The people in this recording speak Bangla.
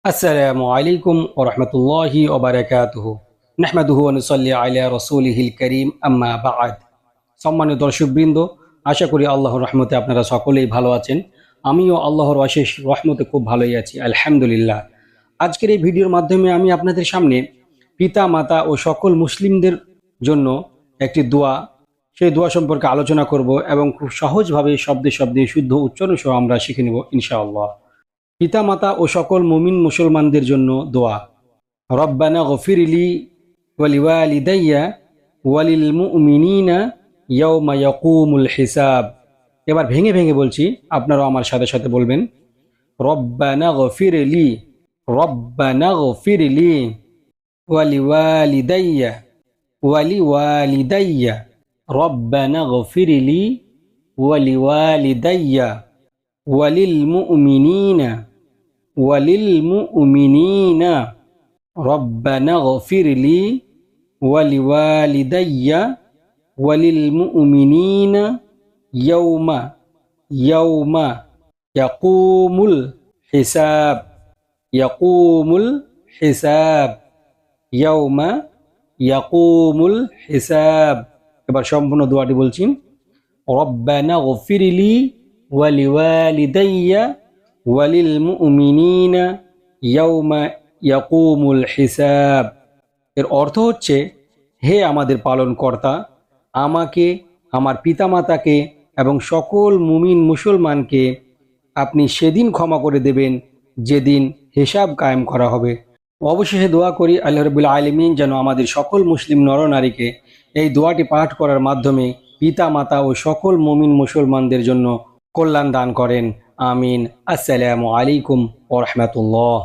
আসসালামু আলাইকুম ওয়া রাহমাতুল্লাহি ওয়া বারাকাতুহু। নাহমাদুহু ওয়া নুসাল্লি আলা রাসূলিহিল কারীম, আম্মা বা'দ। সম্মানিত দর্শকবৃন্দ, আশা করি আল্লাহর রহমতে আপনারা সকলেই ভালো আছেন। আমিও আল্লাহর অশেষ রহমতে খুব ভালোই আছি, আলহামদুলিল্লাহ। আজকের এই ভিডিওর মাধ্যমে আমি আপনাদের সামনে পিতা মাতা ও সকল মুসলিমদের জন্য একটি দোয়া, সেই দোয়া সম্পর্কে আলোচনা করব এবং খুব সহজভাবে শব্দে শব্দে শুদ্ধ উচ্চারণ সহ আমরা শিখে নেব ইনশাআল্লাহ। পিতামাতা ও সকল মুমিন মুসলমানদের জন্য দোয়া। রব্বানা গফিরলি ওয়ালিওয়ালিদাইয়া ওয়ালিল মুমিনিনা ইয়াউমা ইয়াকুমুল হিসাব। এবার ভেঙে ভেঙে বলছি, আপনারাও আমার সাথে সাথে বলবেন। রব্বানা গফিরলি, রব্বানা গফিরলি ওয়ালিওয়ালিদাইয়া ওয়ালিওয়ালিদাইয়া, রব্বানা গফিরলি ওয়ালিওয়ালিদাইয়া ওয়ালিল মুমিনিনা وللمؤمنين ربنا اغفر لي ولوالدي وللمؤمنين يوم يقوم الحساب يقوم الحساب يوم يقوم الحساب। এবার সম্পূর্ণ দোয়াটি বলছি। ربنا اغفر لي ولوالدي ওয়ালিল মুমিনিনা ইয়াউমা ইয়াকুমুল হিসাব। এর অর্থ হচ্ছে, হে আমাদের পালনকর্তা, আমাকে, আমার পিতামাতাকে এবং সকল মুমিন মুসলমানকে আপনি সেদিন ক্ষমা করে দেবেন যেদিন হিসাব কায়েম করা হবে। অবশেষে দোয়া করি আল্লাহ রাব্বুল আলামিন যেন আমাদের সকল মুসলিম নরনারীকে এই দোয়াটি পাঠ করার মাধ্যমে পিতা মাতা ও সকল মুমিন মুসলমানদের জন্য কল্যাণ দান করেন। আমিন। আসসালামু আলাইকুম ওয়া রাহমাতুল্লাহ।